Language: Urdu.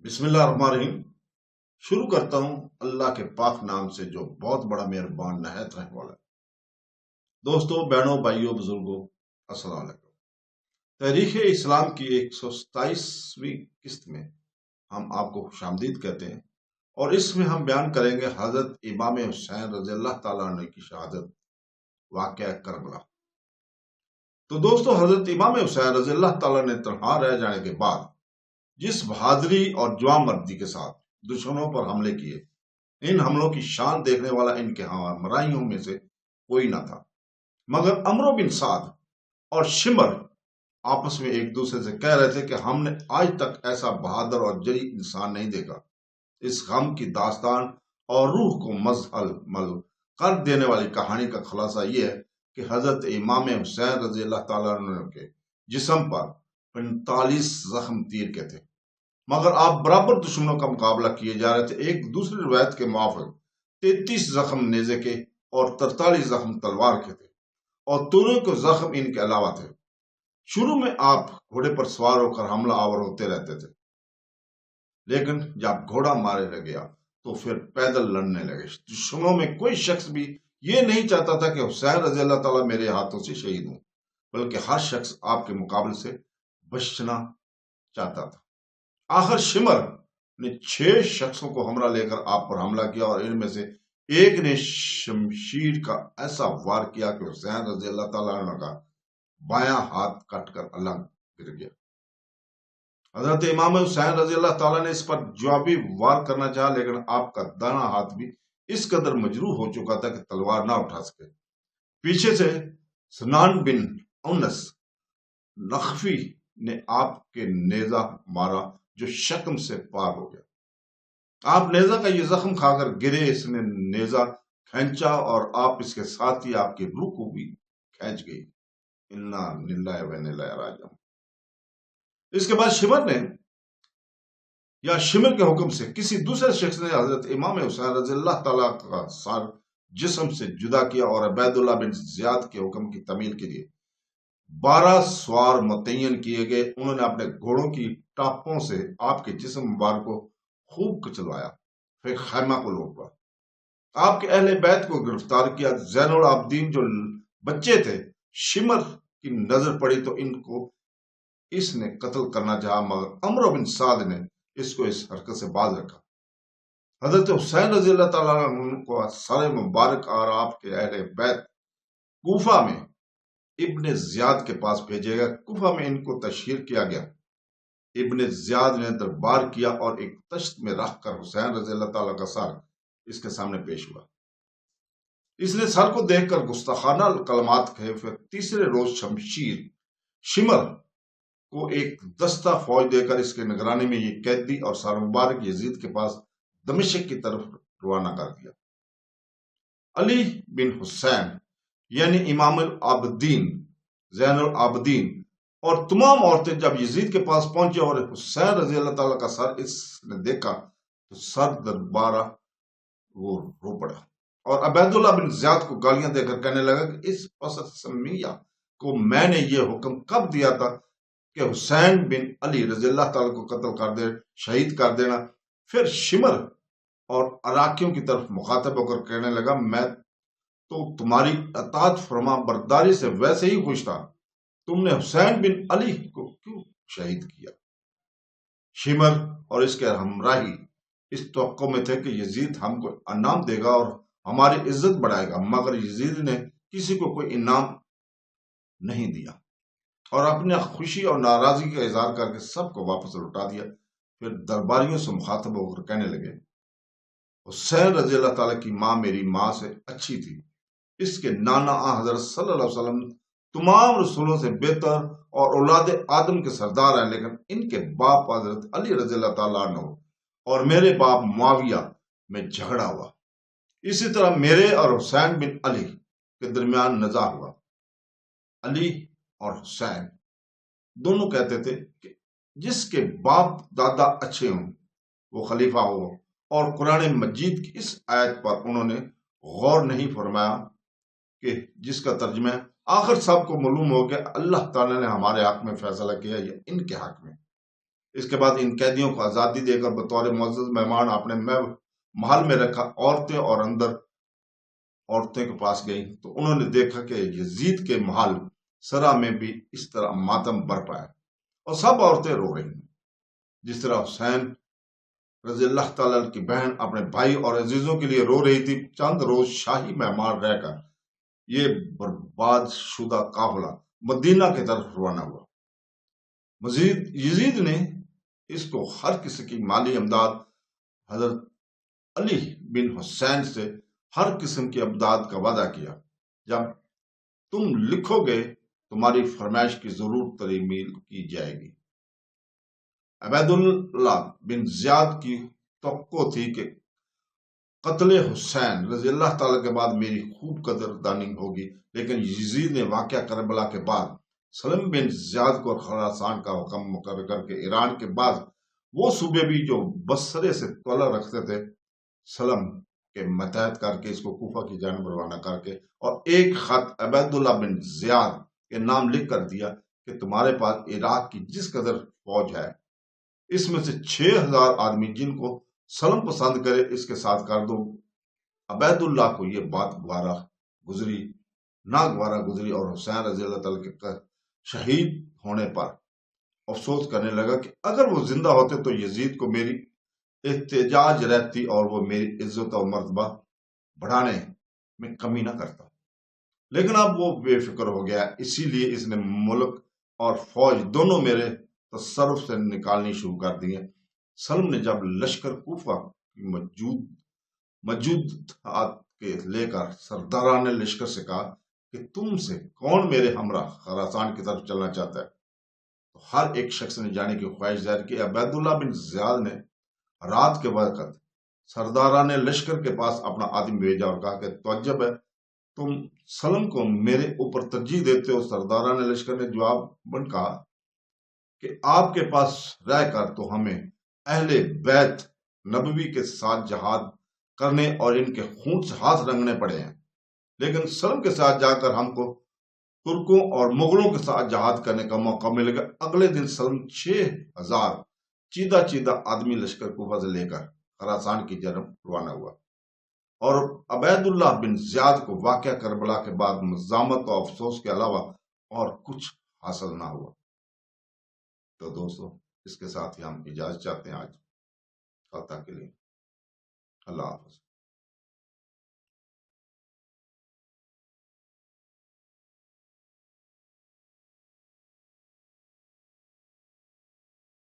بسم اللہ الرحمن الرحیم۔ شروع کرتا ہوں اللہ کے پاک نام سے جو بہت بڑا مہربان نہایت رحم والا ہے۔ دوستو، بہنوں، بھائیوں، بزرگوں، السلام علیکم۔ تاریخ اسلام کی 127ویں قسط میں ہم آپ کو خوش آمدید کہتے ہیں، اور اس میں ہم بیان کریں گے حضرت امام حسین رضی اللہ تعالیٰ عنہ کی شہادت، واقعہ کربلا۔ تو دوستو، حضرت امام حسین رضی اللہ تعالیٰ نے تنہا رہ جانے کے بعد جس بہادری اور جوان مردی کے ساتھ دشمنوں پر حملے کیے، ان حملوں کی شان دیکھنے والا ان کے ہمراہیوں میں سے کوئی نہ تھا، مگر عمرو بن سعد اور شمر آپس میں ایک دوسرے سے کہہ رہے تھے کہ ہم نے آج تک ایسا بہادر اور جری انسان نہیں دیکھا۔ اس غم کی داستان اور روح کو مزمل کر دینے والی کہانی کا خلاصہ یہ ہے کہ حضرت امام حسین رضی اللہ تعالیٰ عنہ کے جسم پر 45 زخم تیر کے تھے، مگر آپ برابر دشمنوں کا مقابلہ کیے جا رہے تھے۔ ایک دوسری روایت کے موافق 33 زخم نیزے کے اور 43 زخم تلوار کے تھے، اور دونوں کے زخم ان کے علاوہ تھے۔ شروع میں آپ گھوڑے پر سوار ہو کر حملہ آور ہوتے رہتے تھے، لیکن جب گھوڑا مارے گیا تو پھر پیدل لڑنے لگے۔ دشمنوں میں کوئی شخص بھی یہ نہیں چاہتا تھا کہ حسین رضی اللہ تعالیٰ میرے ہاتھوں سے شہید ہوں، بلکہ ہر شخص آپ کے مقابلے سے بچنا چاہتا تھا۔ آخر شمر نے 6 شخصوں کو ہمراہ لے کر آپ پر حملہ کیا، اور ان میں سے ایک نے شمشیر کا ایسا وار کیا کہ حسین رضی اللہ تعالیٰ عنہ کا بایاں ہاتھ کٹ کر الگ گر گیا۔ حضرت امام حسین رضی اللہ تعالیٰ نے اس پر جوابی وار کرنا چاہا، لیکن آپ کا دانا ہاتھ بھی اس قدر مجروح ہو چکا تھا کہ تلوار نہ اٹھا سکے۔ پیچھے سے سنان بن انس نخفی نے آپ کے نیزہ مارا جو شکم سے پار ہو گیا۔ آپ نیزہ کا یہ زخم کھا کر گرے، اس نے نیزہ کھینچا اور آپ اس کے ساتھ ہی آپ کی روح کو بھی کھینچ گئی۔ انا للہ و انا الیہ راجعون۔ اس کے بعد شمر کے حکم سے کسی دوسرے شخص نے حضرت امام حسین رضی اللہ تعالیٰ کا سر جسم سے جدا کیا، اور عبید اللہ بن زیاد کے حکم کی تعمیل کے لیے 12 سوار متعین کیے گئے۔ انہوں نے اپنے گھوڑوں کی ٹاپوں سے آپ کے جسم مبارک کو خوب کچلوایا، پھر خیمہ کو لوٹا، آپ کے اہل بیت کو گرفتار کیا۔ زین العابدین جو بچے تھے، شمر کی نظر پڑی تو ان کو اس نے قتل کرنا چاہا، مگر عمرو بن سعد نے اس کو اس حرکت سے باز رکھا۔ حضرت حسین رضی اللہ تعالیٰ عنہ کو سر مبارک اور آپ کے اہل بیت کوفہ میں ابن زیاد کے پاس بھیجے گئے۔ کوفہ میں ان کو تشہیر کیا گیا۔ ابن زیاد نے دربار کیا اور ایک تشت میں رکھ کر حسین رضی اللہ تعالیٰ کا سر اس کے سامنے پیش ہوا۔ اس نے سر کو دیکھ کر گستاخانہ کلمات کہے۔ پھر تیسرے روز شمر کو ایک دستہ فوج دے کر اس کے نگرانی میں یہ قیدی اور سر مبارک یزید کے پاس دمشق کی طرف روانہ کر دیا۔ علی بن حسین یعنی امام العابدین، زین العابدین اور تمام عورتیں جب یزید کے پاس پہنچے اور حسین رضی اللہ تعالیٰ کا سر اس نے دیکھا تو سر دربارہ وہ رو پڑا، اور عبید اللہ بن زیاد کو گالیاں دے کر کہنے لگا کہ اس پسند سمیہ کو میں نے یہ حکم کب دیا تھا کہ حسین بن علی رضی اللہ تعالیٰ کو قتل کر دے، شہید کر دینا۔ پھر شمر اور عراقیوں کی طرف مخاطب ہو کر کہنے لگا میں تو تمہاری اطاعت فرما برداری سے ویسے ہی خوش تھا، تم نے حسین بن علی کو کیوں شہید کیا؟ شمر اور اس کے ہمراہی اس توقع میں تھے کہ یزید ہم کو انعام دے گا اور ہماری عزت بڑھائے گا، مگر یزید نے کسی کو کوئی انعام نہیں دیا اور اپنے خوشی اور ناراضگی کا اظہار کر کے سب کو واپس لوٹا دیا۔ پھر درباریوں سے مخاطب ہو کر کہنے لگے حسین رضی اللہ تعالیٰ کی ماں میری ماں سے اچھی تھی، اس کے نانا حضرت صلی اللہ علیہ وسلم تمام رسولوں سے بہتر اور اولاد آدم کے سردار ہیں، لیکن ان کے باپ حضرت علی رضی اللہ تعالیٰ عنہ اور میرے باپ معاویہ میں جھگڑا ہوا، اسی طرح میرے اور حسین بن علی کے درمیان نزاع ہوا۔ علی اور حسین دونوں کہتے تھے کہ جس کے باپ دادا اچھے ہوں وہ خلیفہ ہو، اور قرآن مجید کی اس آیت پر انہوں نے غور نہیں فرمایا کہ جس کا ترجمہ ہے آخر سب کو معلوم ہو کہ اللہ تعالیٰ نے ہمارے حق میں فیصلہ کیا یا ان کے حق میں۔ اس کے بعد ان قیدیوں کو آزادی دے کر بطور معزز مہمان آپ نے محل میں رکھا۔ عورتیں اور اندر عورتیں کے پاس گئیں تو انہوں نے دیکھا کہ یزید کے محل سرا میں بھی اس طرح ماتم برپا ہے اور سب عورتیں رو رہی ہیں، جس طرح حسین رضی اللہ تعالیٰ کی بہن اپنے بھائی اور عزیزوں کے لیے رو رہی تھی۔ چند روز شاہی مہمان رہ کر یہ برباد شدہ قافلہ مدینہ کی طرف روانہ ہوا۔ مزید یزید نے اس کو ہر قسم کی مالی امداد، حضرت علی بن حسین سے ہر قسم کی امداد کا وعدہ کیا۔ جب تم لکھو گے تمہاری فرمائش کی ضرور تعمیل کی جائے گی۔ عبید اللہ بن زیاد کی توقع تھی کہ قتل حسین رضی اللہ تعالیٰ کے بعد میری خوب قدردانی ہوگی، لیکن یزید نے واقعہ کربلا کے بعد سلم بن زیاد کو خراسان کا حکم مقرر کر کے ایران کے بعد وہ صوبے بھی جو بصرے سے تولا رکھتے تھے سلم کے متحد کر کے اس کو کوفہ کی جانب روانہ کر کے اور ایک خط عبید اللہ بن زیاد کے نام لکھ کر دیا کہ تمہارے پاس عراق کی جس قدر فوج ہے اس میں سے 6000 آدمی جن کو سلم پسند کرے اس کے ساتھ کر دو۔ عبید اللہ کو یہ بات ناگوارا گزری اور حسین رضی اللہ تعالیٰ کے شہید ہونے پر افسوس کرنے لگا کہ اگر وہ زندہ ہوتے تو یزید کو میری احتجاج رہتی اور وہ میری عزت اور مرتبہ بڑھانے میں کمی نہ کرتا، لیکن اب وہ بے فکر ہو گیا، اسی لیے اس نے ملک اور فوج دونوں میرے تصرف سے نکالنی شروع کر دی ہیں۔ سلم نے جب لشکر کوفہ کی موجودات کے لے کر سرداران لشکر سے کہا کہ تم سے کون میرے ہمراہ خراسان کی طرف چلنا چاہتا ہے، تو ہر ایک شخص نے جانے کی خواہش ظاہر کی۔ عبید اللہ بن زیاد نے رات کے وقت سرداران لشکر کے پاس اپنا آدمی بھیجا اور کہا کہ تعجب ہے تم سلم کو میرے اوپر ترجیح دیتے ہو۔ سرداران لشکر نے جواب میں کہا کہ آپ کے پاس رہ کر تو ہمیں اہل بیت نبوی کے ساتھ جہاد کرنے اور ان کے خون سے ہاتھ رنگنے پڑے ہیں، لیکن سلم کے ساتھ جا کر ہم کو ترکوں اور مغلوں کے ساتھ جہاد کرنے کا موقع ملے گا۔ اگلے دن سلم 6000 چیدہ آدمی لشکر کوفہ سے لے کر خراسان کی جانب روانہ ہوا اور عبید اللہ بن زیاد کو واقعہ کربلا کے بعد مزاحمت اور افسوس کے علاوہ اور کچھ حاصل نہ ہوا۔ تو دوستو اس کے ساتھ ہی ہم اجازت چاہتے ہیں آج، خطا کے لیے اللہ حافظ۔